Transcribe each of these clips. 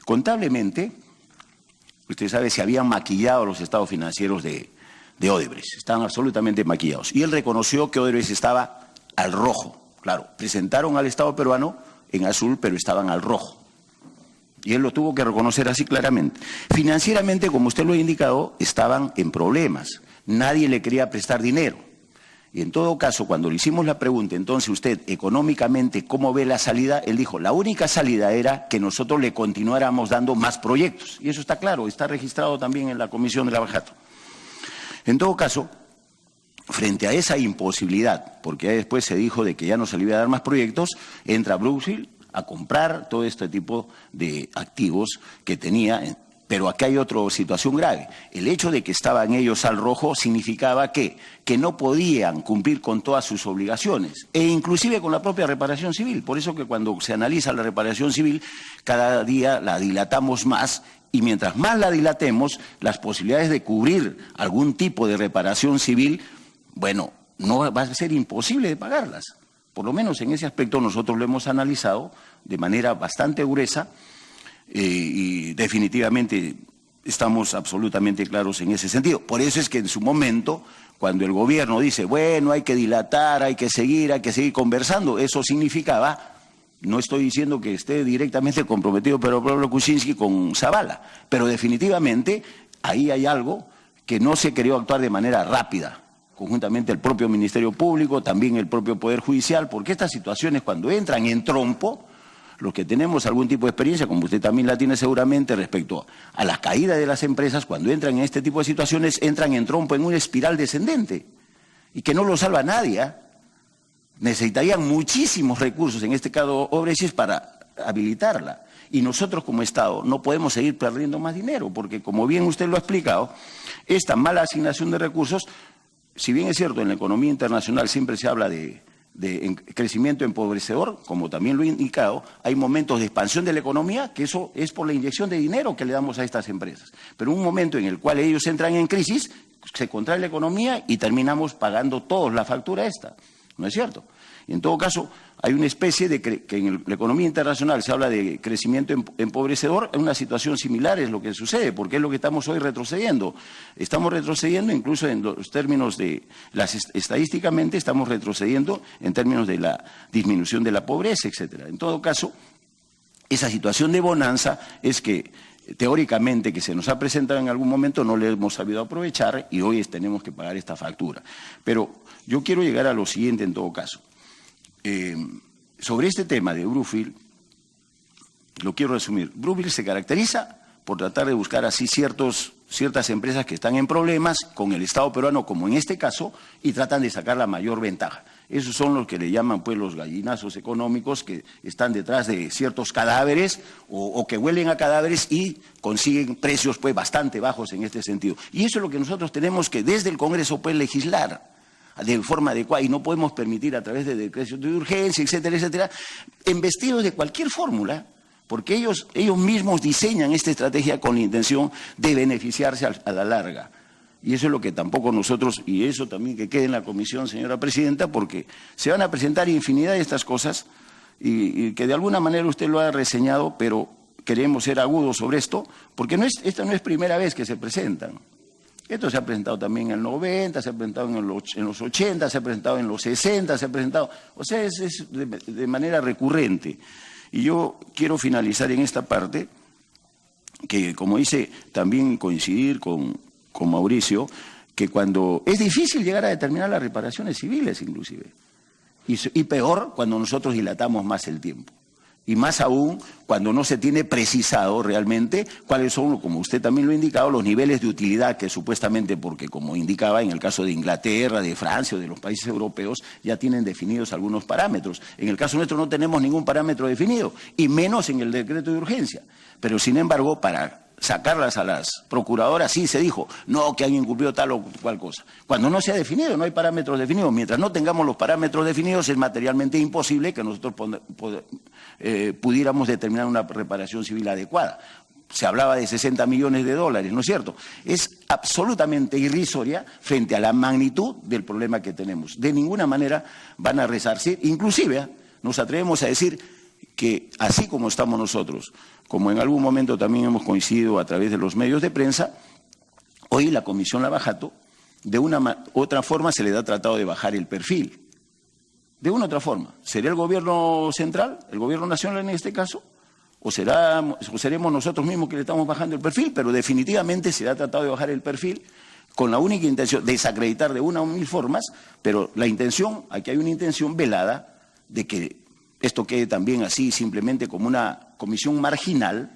Contablemente, usted sabe, se habían maquillado los estados financieros de Odebrecht, estaban absolutamente maquillados. Y él reconoció que Odebrecht estaba al rojo. Claro, presentaron al Estado peruano en azul, pero estaban al rojo. Y él lo tuvo que reconocer así claramente. Financieramente, como usted lo ha indicado, estaban en problemas. Nadie le quería prestar dinero. Y en todo caso, cuando le hicimos la pregunta, entonces usted, económicamente, ¿cómo ve la salida? Él dijo, la única salida era que nosotros le continuáramos dando más proyectos. Y eso está claro, está registrado también en la Comisión de Lavajato. En todo caso, frente a esa imposibilidad, porque después se dijo de que ya no se le iba a dar más proyectos, entra Brookfield a comprar todo este tipo de activos que tenía. Pero acá hay otra situación grave. El hecho de que estaban ellos al rojo significaba que no podían cumplir con todas sus obligaciones, e inclusive con la propia reparación civil. Por eso que cuando se analiza la reparación civil, cada día la dilatamos más, y mientras más la dilatemos, las posibilidades de cubrir algún tipo de reparación civil, bueno, no va a ser imposible de pagarlas. Por lo menos en ese aspecto nosotros lo hemos analizado de manera bastante gruesa. Y definitivamente estamos absolutamente claros en ese sentido. Por eso es que en su momento, cuando el gobierno dice, bueno, hay que dilatar, hay que seguir conversando, eso significaba, no estoy diciendo que esté directamente comprometido pero Pablo Kuczynski con Zavala, pero definitivamente ahí hay algo que no se quería actuar de manera rápida, conjuntamente el propio Ministerio Público, también el propio Poder Judicial, porque estas situaciones cuando entran en trompo, los que tenemos algún tipo de experiencia, como usted también la tiene seguramente, respecto a la caída de las empresas, cuando entran en este tipo de situaciones, entran en trompo en una espiral descendente y que no lo salva nadie, ¿eh? Necesitarían muchísimos recursos, en este caso Odebrecht, para habilitarla. Y nosotros como Estado no podemos seguir perdiendo más dinero, porque como bien usted lo ha explicado, esta mala asignación de recursos, si bien es cierto, en la economía internacional siempre se habla de crecimiento empobrecedor, como también lo he indicado, hay momentos de expansión de la economía, que eso es por la inyección de dinero que le damos a estas empresas. Pero un momento en el cual ellos entran en crisis, se contrae la economía y terminamos pagando todos la factura esta, ¿no es cierto? Y en todo caso, hay una especie de que en la economía internacional se habla de crecimiento empobrecedor, una situación similar es lo que sucede, porque es lo que estamos hoy retrocediendo. Estamos retrocediendo incluso en los términos de, estadísticamente estamos retrocediendo en términos de la disminución de la pobreza, etcétera. En todo caso, esa situación de bonanza es que teóricamente que se nos ha presentado en algún momento no le hemos sabido aprovechar y hoy tenemos que pagar esta factura. Pero yo quiero llegar a lo siguiente en todo caso. Sobre este tema de Brookfield, lo quiero resumir. Brookfield se caracteriza por tratar de buscar así ciertas empresas que están en problemas con el Estado peruano, como en este caso, y tratan de sacar la mayor ventaja. Esos son los que le llaman pues los gallinazos económicos que están detrás de ciertos cadáveres o que huelen a cadáveres y consiguen precios pues bastante bajos en este sentido. Y eso es lo que nosotros tenemos que desde el Congreso pues legislar de forma adecuada, y no podemos permitir a través de decretos de urgencia, etcétera, etcétera, embestidos de cualquier fórmula, porque ellos mismos diseñan esta estrategia con la intención de beneficiarse a la larga. Y eso es lo que tampoco nosotros, y eso también que quede en la comisión, señora presidenta, porque se van a presentar infinidad de estas cosas, y que de alguna manera usted lo ha reseñado, pero queremos ser agudos sobre esto, porque esta no es primera vez que se presentan. Esto se ha presentado también en el 90, se ha presentado en los 80, se ha presentado en los 60, se ha presentado, o sea, es de manera recurrente. Y yo quiero finalizar en esta parte, que como dice, también coincidir con Mauricio, que cuando es difícil llegar a determinar las reparaciones civiles inclusive, y peor cuando nosotros dilatamos más el tiempo. Y más aún cuando no se tiene precisado realmente cuáles son, como usted también lo ha indicado, los niveles de utilidad que supuestamente, porque como indicaba en el caso de Inglaterra, de Francia o de los países europeos, ya tienen definidos algunos parámetros. En el caso nuestro no tenemos ningún parámetro definido, y menos en el decreto de urgencia. Pero sin embargo, para sacarlas a las procuradoras, sí se dijo, no, que han incumplido tal o cual cosa. Cuando no se ha definido, no hay parámetros definidos. Mientras no tengamos los parámetros definidos, es materialmente imposible que nosotros pudiéramos determinar una reparación civil adecuada. Se hablaba de 60 millones de dólares, ¿no es cierto? Es absolutamente irrisoria frente a la magnitud del problema que tenemos. De ninguna manera van a resarcir, inclusive nos atrevemos a decir que así como estamos nosotros, como en algún momento también hemos coincidido a través de los medios de prensa, hoy la Comisión Lavajato, de una u otra forma se le ha tratado de bajar el perfil. De una u otra forma. ¿Sería el gobierno central, el gobierno nacional en este caso? ¿O seremos nosotros mismos que le estamos bajando el perfil? Pero definitivamente se le ha tratado de bajar el perfil con la única intención de desacreditar de una o mil formas, pero la intención, aquí hay una intención velada de que esto quede también así simplemente como una comisión marginal,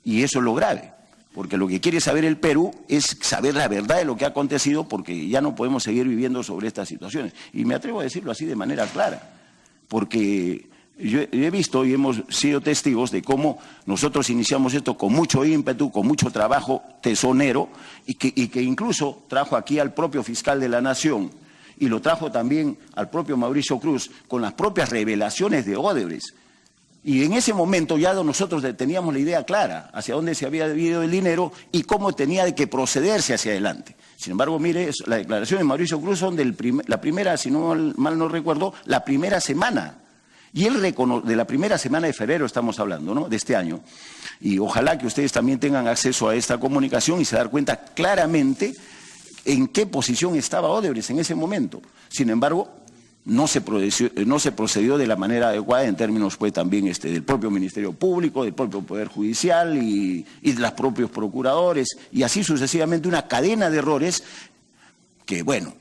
y eso es lo grave. Porque lo que quiere saber el Perú es saber la verdad de lo que ha acontecido, porque ya no podemos seguir viviendo sobre estas situaciones. Y me atrevo a decirlo así de manera clara, porque yo he visto y hemos sido testigos de cómo nosotros iniciamos esto con mucho ímpetu, con mucho trabajo tesonero, y que incluso trajo aquí al propio fiscal de la Nación, y lo trajo también al propio Mauricio Cruz, con las propias revelaciones de Odebrecht. Y en ese momento ya nosotros teníamos la idea clara hacia dónde se había ido el dinero y cómo tenía de que procederse hacia adelante. Sin embargo, mire, la declaración de Mauricio Cruz son la primera, si no mal no recuerdo, la primera semana. Y él de la primera semana de febrero estamos hablando, ¿no?, de este año. Y ojalá que ustedes también tengan acceso a esta comunicación y se dan cuenta claramente en qué posición estaba Odebrecht en ese momento. Sin embargo, no se procedió de la manera adecuada en términos pues también del propio Ministerio Público, del propio Poder Judicial y de los propios procuradores, y así sucesivamente una cadena de errores que, bueno,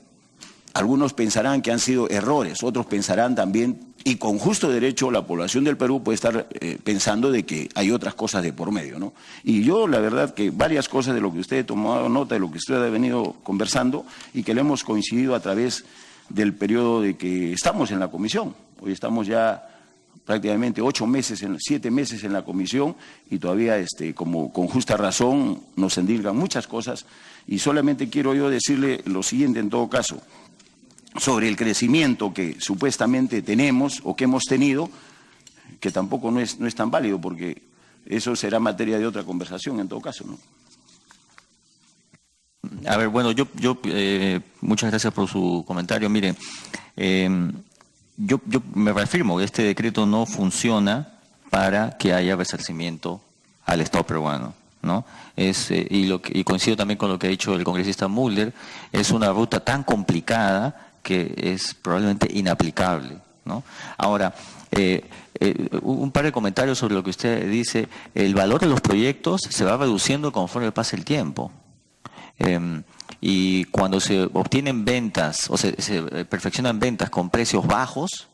algunos pensarán que han sido errores, otros pensarán también, y con justo derecho la población del Perú puede estar pensando de que hay otras cosas de por medio, ¿no? Y yo la verdad que varias cosas de lo que usted ha tomado nota, de lo que usted ha venido conversando y que le hemos coincidido a través del periodo de que estamos en la comisión. Hoy estamos ya prácticamente 7 meses en la comisión y todavía como con justa razón nos endilgan muchas cosas, y solamente quiero yo decirle lo siguiente en todo caso, sobre el crecimiento que supuestamente tenemos o que hemos tenido, que tampoco no es tan válido, porque eso será materia de otra conversación en todo caso, ¿no? A ver, bueno, muchas gracias por su comentario. Mire, yo me reafirmo que este decreto no funciona para que haya resarcimiento al Estado peruano, ¿no? Y coincido también con lo que ha dicho el congresista Mulder, es una ruta tan complicada que es probablemente inaplicable, ¿no? Ahora, un par de comentarios sobre lo que usted dice. El valor de los proyectos se va reduciendo conforme pasa el tiempo. Y cuando se obtienen ventas o se perfeccionan ventas con precios bajos,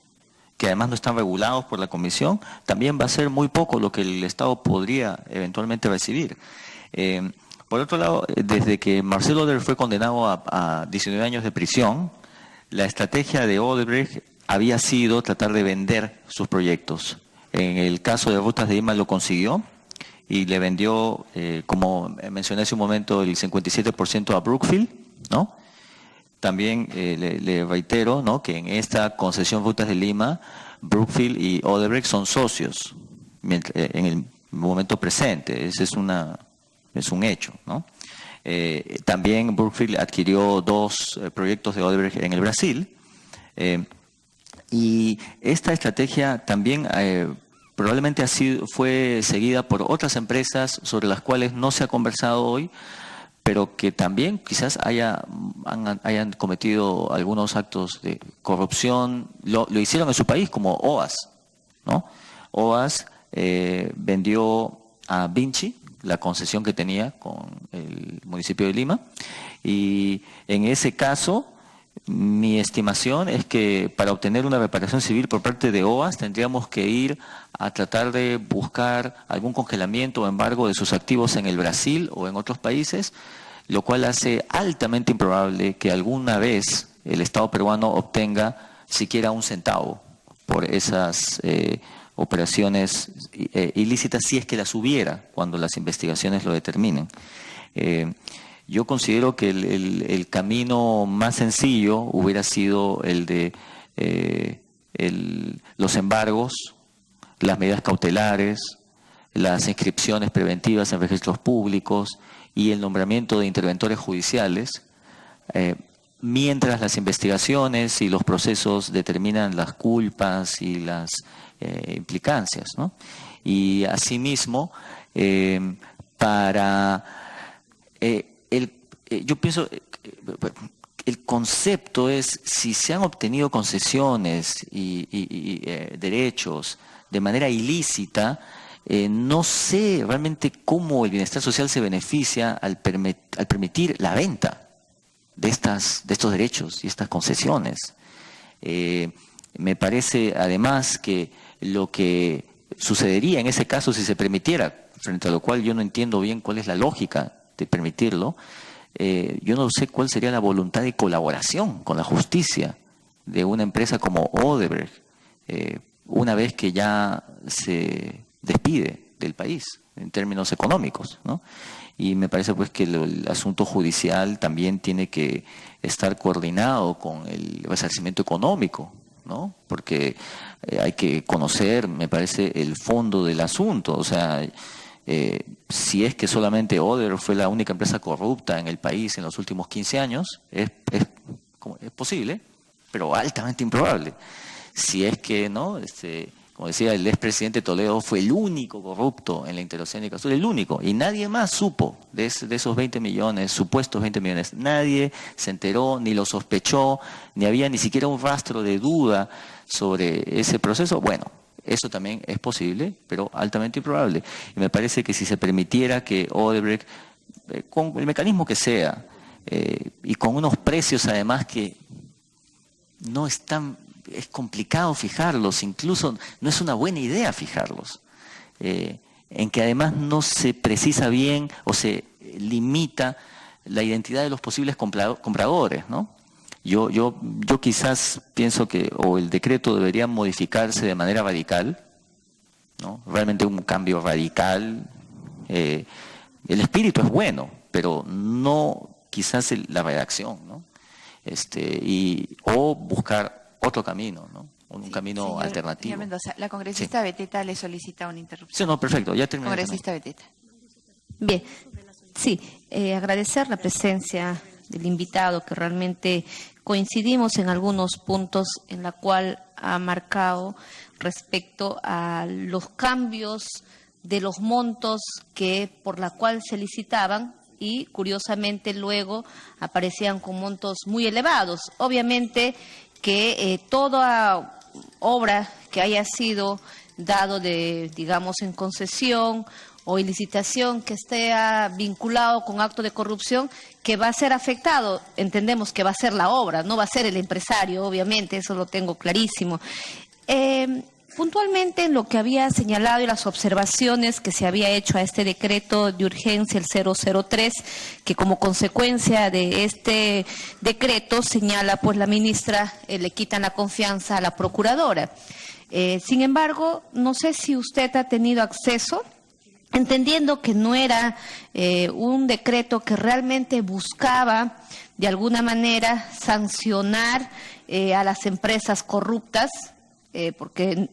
que además no están regulados por la Comisión, también va a ser muy poco lo que el Estado podría eventualmente recibir. Por otro lado, desde que Marcelo Odebrecht fue condenado a 19 años de prisión, la estrategia de Odebrecht había sido tratar de vender sus proyectos. En el caso de Rutas de Lima lo consiguió, y le vendió, como mencioné hace un momento, el 57% a Brookfield, ¿no? También le reitero, ¿no?, que en esta concesión Rutas de Lima, Brookfield y Odebrecht son socios en el momento presente. Ese es un hecho, ¿no? También Brookfield adquirió 2 proyectos de Odebrecht en el Brasil, y esta estrategia también probablemente fue seguida por otras empresas sobre las cuales no se ha conversado hoy, pero que también quizás hayan cometido algunos actos de corrupción. Lo hicieron en su país, como OAS, ¿no? OAS vendió a Vinci la concesión que tenía con el municipio de Lima, y en ese caso mi estimación es que para obtener una reparación civil por parte de OAS tendríamos que ir a tratar de buscar algún congelamiento o embargo de sus activos en el Brasil o en otros países, lo cual hace altamente improbable que alguna vez el Estado peruano obtenga siquiera un centavo por esas operaciones ilícitas, si es que las hubiera cuando las investigaciones lo determinen. Yo considero que el camino más sencillo hubiera sido el de los embargos, las medidas cautelares, las inscripciones preventivas en registros públicos y el nombramiento de interventores judiciales, mientras las investigaciones y los procesos determinan las culpas y las implicancias, ¿no? Y asimismo, yo pienso, el concepto es, si se han obtenido concesiones y derechos de manera ilícita, no sé realmente cómo el bienestar social se beneficia al permitir la venta de estos derechos y estas concesiones. Me parece además que lo que sucedería en ese caso si se permitiera, frente a lo cual yo no entiendo bien cuál es la lógica de permitirlo, yo no sé cuál sería la voluntad de colaboración con la justicia de una empresa como Odebrecht, una vez que ya se despide del país en términos económicos, ¿no? Y me parece pues que el asunto judicial también tiene que estar coordinado con el resarcimiento económico, ¿no? Porque hay que conocer, me parece, el fondo del asunto. O sea, si es que solamente Odebrecht fue la única empresa corrupta en el país en los últimos 15 años, es posible, pero altamente improbable. Si es que, ¿no? Como decía el expresidente Toledo, fue el único corrupto en la Interoceánica Sur, el único, y nadie más supo de esos 20 millones, supuestos 20 millones. Nadie se enteró, ni lo sospechó, ni había ni siquiera un rastro de duda sobre ese proceso. Bueno, eso también es posible, pero altamente improbable. Y me parece que si se permitiera que Odebrecht, con el mecanismo que sea, y con unos precios además que no están... Es complicado fijarlos, incluso no es una buena idea fijarlos, en que además no se precisa bien o se limita la identidad de los posibles compradores, ¿no? Yo quizás pienso que o el decreto debería modificarse de manera radical, ¿no? Realmente un cambio radical. El espíritu es bueno, pero no quizás la redacción, ¿no? O buscar otro camino, ¿no? Un camino señor, alternativo. Señor Mendoza, la congresista Beteta le solicita una interrupción. Sí, no, perfecto, ya terminé. Congresista Beteta. Bien, sí, agradecer la presencia del invitado, que realmente coincidimos en algunos puntos en la cual ha marcado respecto a los cambios de los montos que por la cual se licitaban, y curiosamente luego aparecían con montos muy elevados. Obviamente que toda obra que haya sido dado digamos, en concesión o en licitación que esté vinculado con acto de corrupción, que va a ser afectado, entendemos que va a ser la obra, no va a ser el empresario, obviamente, eso lo tengo clarísimo. Puntualmente en lo que había señalado y las observaciones que se había hecho a este decreto de urgencia, el 003, que como consecuencia de este decreto señala, pues la ministra le quitan la confianza a la procuradora. Sin embargo, no sé si usted ha tenido acceso, entendiendo que no era un decreto que realmente buscaba de alguna manera sancionar a las empresas corruptas, porque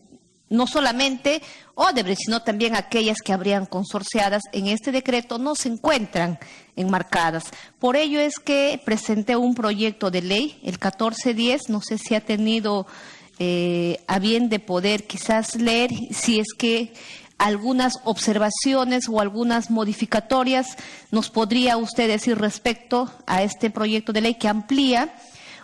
no solamente Odebrecht, sino también aquellas que habrían consorciadas en este decreto no se encuentran enmarcadas. Por ello es que presenté un proyecto de ley, el 1410, no sé si ha tenido a bien de poder quizás leer, si es que algunas observaciones o algunas modificatorias nos podría usted decir respecto a este proyecto de ley que amplía,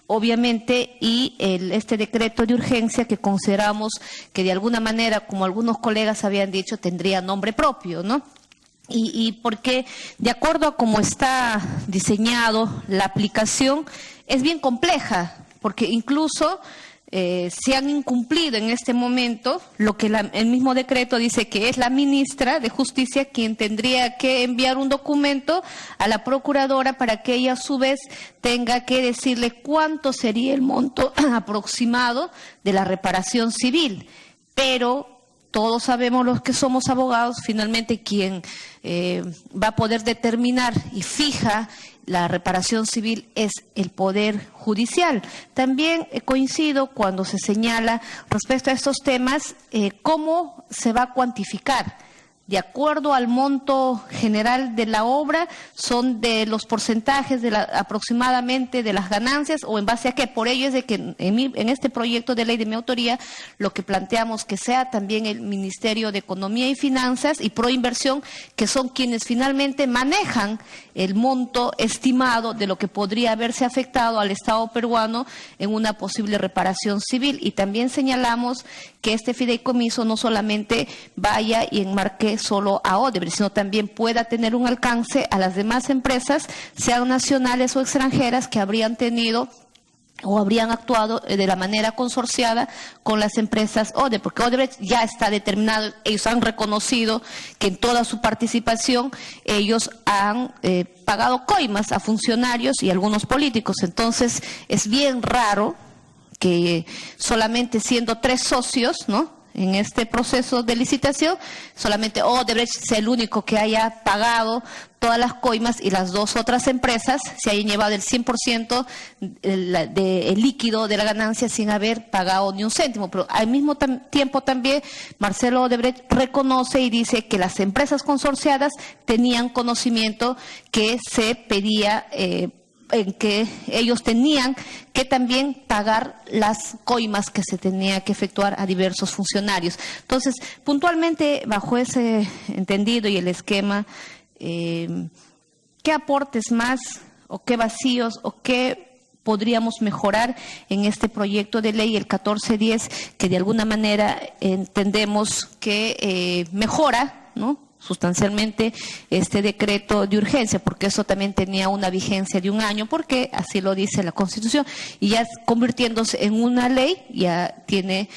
obviamente, y este decreto de urgencia que consideramos que de alguna manera, como algunos colegas habían dicho, tendría nombre propio, ¿no? Y porque de acuerdo a cómo está diseñado la aplicación es bien compleja, porque incluso se han incumplido en este momento lo que el mismo decreto dice, que es la ministra de Justicia quien tendría que enviar un documento a la procuradora para que ella a su vez tenga que decirle cuánto sería el monto aproximado de la reparación civil. Pero todos sabemos, los que somos abogados, finalmente quien va a poder determinar y fija la reparación civil es el Poder Judicial. También coincido cuando se señala respecto a estos temas cómo se va a cuantificar de acuerdo al monto general de la obra, son de los porcentajes aproximadamente de las ganancias, o en base a qué. Por ello es de que en este proyecto de ley de mi autoría lo que planteamos que sea también el Ministerio de Economía y Finanzas y Proinversión, que son quienes finalmente manejan el monto estimado de lo que podría haberse afectado al Estado peruano en una posible reparación civil. Y también señalamos que este fideicomiso no solamente vaya y enmarque solo a Odebrecht, sino también pueda tener un alcance a las demás empresas, sean nacionales o extranjeras, que habrían tenido o habrían actuado de la manera consorciada con las empresas Odebrecht, porque Odebrecht ya está determinado, ellos han reconocido que en toda su participación ellos han pagado coimas a funcionarios y algunos políticos. Entonces es bien raro que solamente siendo 3 socios, ¿no?, en este proceso de licitación, solamente Odebrecht sea el único que haya pagado todas las coimas y las 2 otras empresas se hayan llevado el 100% del líquido de la ganancia sin haber pagado ni un céntimo. Pero al mismo tiempo también Marcelo Odebrecht reconoce y dice que las empresas consorciadas tenían conocimiento que se pedía en que ellos tenían que también pagar las coimas que se tenía que efectuar a diversos funcionarios. Entonces, puntualmente, bajo ese entendido y el esquema, ¿qué aportes más o qué vacíos o qué podríamos mejorar en este proyecto de ley, el 1410, que de alguna manera entendemos que mejora, ¿no?, sustancialmente este decreto de urgencia, porque eso también tenía una vigencia de 1 año, porque así lo dice la Constitución, y ya convirtiéndose en una ley ya tiene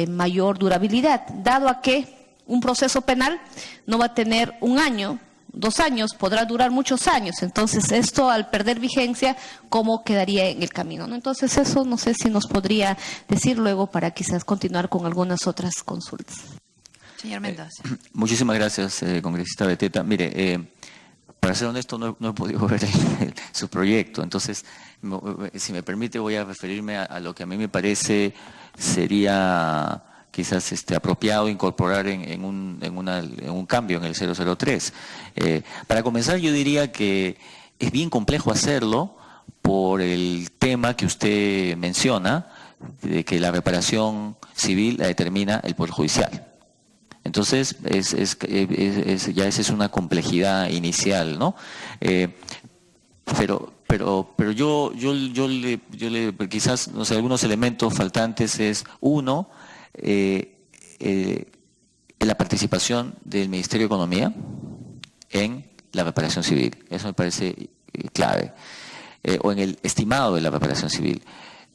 mayor durabilidad, dado a que un proceso penal no va a tener 1 año, 2 años, podrá durar muchos años. Entonces esto, al perder vigencia, ¿cómo quedaría en el camino, ¿no? Entonces eso no sé si nos podría decir luego para quizás continuar con algunas otras consultas. Señor Mendoza. Muchísimas gracias, congresista Beteta. Mire, para ser honesto, no he podido ver su proyecto. Entonces, si me permite, voy a referirme a lo que a mí me parece sería quizás apropiado incorporar en un cambio en el 003. Para comenzar, yo diría que es bien complejo hacerlo por el tema que usted menciona, de que la reparación civil la determina el Poder Judicial. Entonces, ya esa es una complejidad inicial, ¿no? Pero yo le quizás, no sé, algunos elementos faltantes es, uno, la participación del Ministerio de Economía en la reparación civil. Eso me parece clave. O en el estimado de la reparación civil.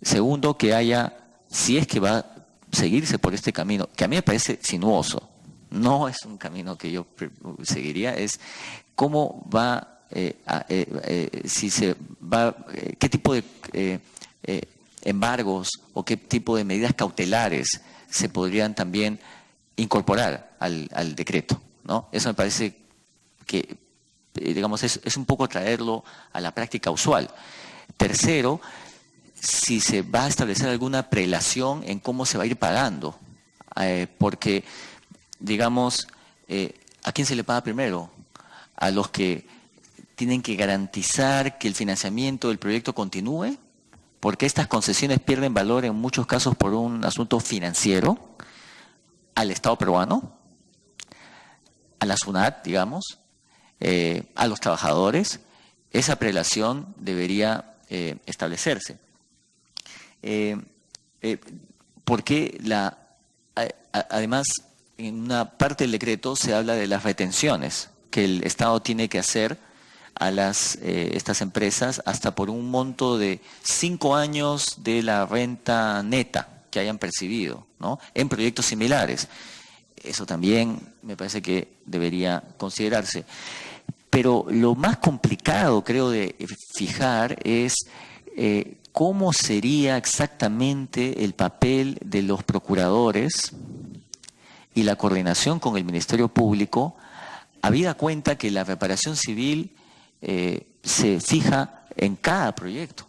Segundo, que haya, si es que va a seguirse por este camino, que a mí me parece sinuoso, no es un camino que yo seguiría, es cómo va, si se va, qué tipo de embargos o qué tipo de medidas cautelares se podrían también incorporar al decreto, ¿no? Eso me parece que, digamos, es un poco traerlo a la práctica usual. Tercero, si se va a establecer alguna prelación en cómo se va a ir pagando, porque, digamos, ¿a quién se le paga primero? ¿A los que tienen que garantizar que el financiamiento del proyecto continúe? Porque estas concesiones pierden valor en muchos casos por un asunto financiero, al Estado peruano, a la SUNAT, digamos, a los trabajadores. Esa prelación debería establecerse. Porque además, en una parte del decreto se habla de las retenciones que el Estado tiene que hacer a estas empresas hasta por un monto de 5 años de la renta neta que hayan percibido, ¿no?, en proyectos similares. Eso también me parece que debería considerarse. Pero lo más complicado, creo, de fijar es cómo sería exactamente el papel de los procuradores y la coordinación con el Ministerio Público, habida cuenta que la reparación civil se fija en cada proyecto,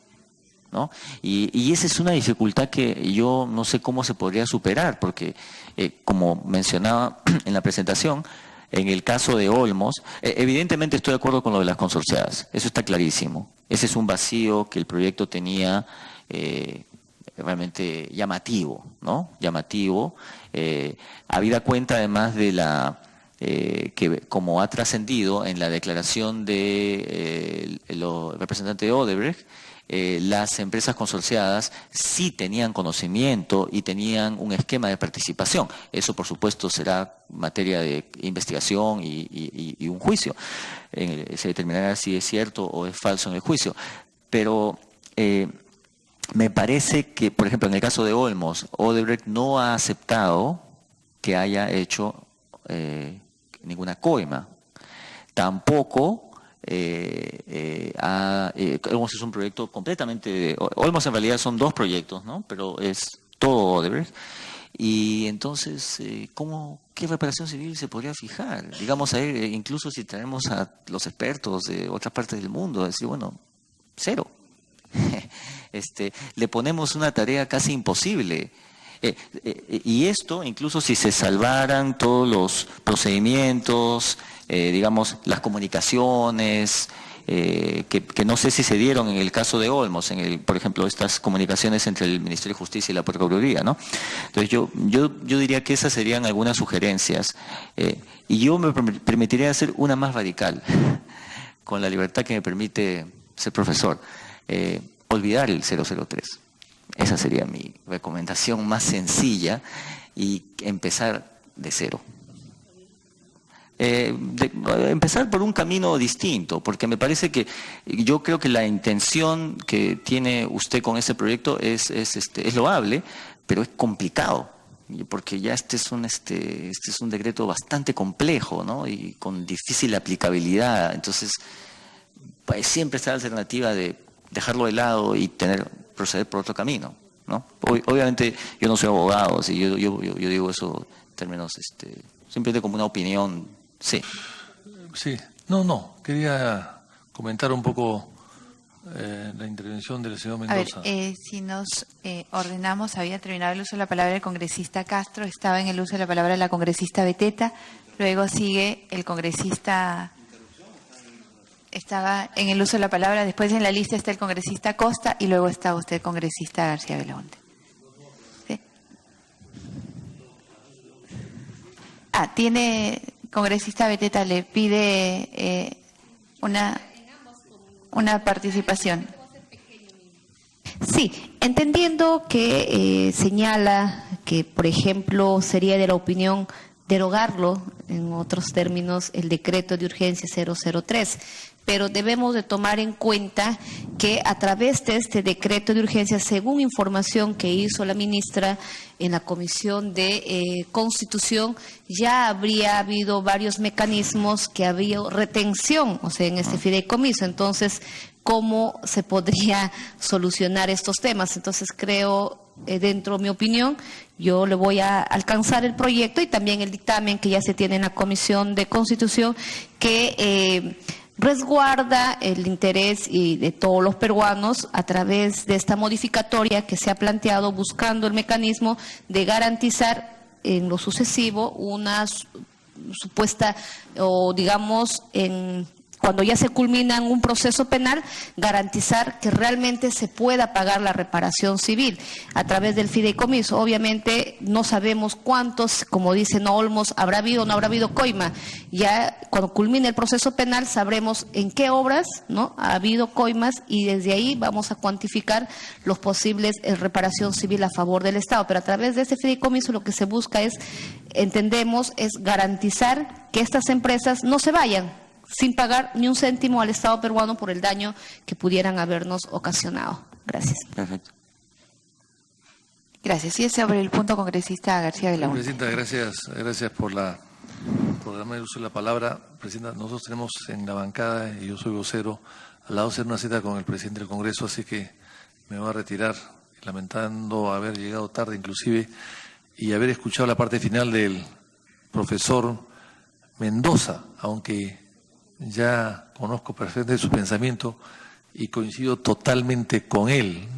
¿no? Y esa es una dificultad que yo no sé cómo se podría superar, porque como mencionaba en la presentación, en el caso de Olmos, evidentemente estoy de acuerdo con lo de las consorciadas, eso está clarísimo. Ese es un vacío que el proyecto tenía realmente llamativo, ¿no? Llamativo, habida cuenta además de la que como ha trascendido en la declaración de los representantes de Odebrecht, las empresas consorciadas sí tenían conocimiento y tenían un esquema de participación. Eso, por supuesto, será materia de investigación y un juicio. Se determinará si es cierto o es falso en el juicio. Pero me parece que, por ejemplo, en el caso de Olmos, Odebrecht no ha aceptado que haya hecho ninguna coima. Tampoco Olmos es un proyecto completamente... Olmos en realidad son dos proyectos, ¿no? Pero es todo Odebrecht. Y entonces, ¿qué reparación civil se podría fijar? Digamos, incluso si traemos a los expertos de otras partes del mundo, decir, bueno, cero. Le ponemos una tarea casi imposible. Y esto, incluso si se salvaran todos los procedimientos, digamos, las comunicaciones, que no sé si se dieron en el caso de Olmos, por ejemplo, estas comunicaciones entre el Ministerio de Justicia y la Procuraduría, ¿no? Entonces yo diría que esas serían algunas sugerencias. Y yo me permitiría hacer una más radical, con la libertad que me permite ser profesor. Olvidar el 003. Esa sería mi recomendación más sencilla y empezar de cero. Empezar por un camino distinto, porque me parece que yo creo que la intención que tiene usted con ese proyecto es loable, pero es complicado, porque ya este es un decreto bastante complejo, ¿no? Y con difícil aplicabilidad. Entonces, pues, siempre está la alternativa de dejarlo de lado y proceder por otro camino, ¿no? Obviamente yo no soy abogado, ¿sí? yo digo eso en términos simplemente como una opinión. Sí. Sí, quería comentar un poco la intervención del señor Mendoza. A ver, si nos ordenamos, había terminado el uso de la palabra del congresista Castro, estaba en el uso de la palabra la congresista Beteta, luego sigue el congresista... Estaba en el uso de la palabra, después en la lista está el congresista Costa y luego está usted, congresista García Belaunde. ¿Sí? Tiene, congresista Beteta, le pide una participación. Sí, entendiendo que señala que, por ejemplo, sería de la opinión derogarlo, en otros términos, el decreto de urgencia 003. Pero debemos de tomar en cuenta que a través de este decreto de urgencia, según información que hizo la ministra en la Comisión de Constitución, ya habría habido varios mecanismos que había retención, o sea, en este fideicomiso. Entonces, ¿cómo se podría solucionar estos temas? Entonces, creo, dentro de mi opinión, yo le voy a alcanzar el proyecto y también el dictamen que ya se tiene en la Comisión de Constitución, que resguarda el interés de todos los peruanos a través de esta modificatoria que se ha planteado, buscando el mecanismo de garantizar en lo sucesivo una supuesta, o digamos, cuando ya se culmina en un proceso penal, garantizar que realmente se pueda pagar la reparación civil a través del fideicomiso. Obviamente no sabemos cuántos, como dicen Olmos, habrá habido o no habrá habido coima. Ya cuando culmine el proceso penal sabremos en qué obras, ¿no?, ha habido coimas, y desde ahí vamos a cuantificar los posibles reparación civil a favor del Estado. Pero a través de este fideicomiso lo que se busca entendemos, es garantizar que estas empresas no se vayan sin pagar ni un céntimo al Estado peruano por el daño que pudieran habernos ocasionado. Gracias. Perfecto. Gracias. Y es sobre el punto, congresista García Belaunde. Presidenta, gracias por darme el uso de la palabra. Presidenta, nosotros tenemos en la bancada, y yo soy vocero, al lado de hacer una cita con el presidente del Congreso, así que me voy a retirar, lamentando haber llegado tarde inclusive, y haber escuchado la parte final del profesor Mendoza, aunque ya conozco perfectamente su pensamiento y coincido totalmente con él.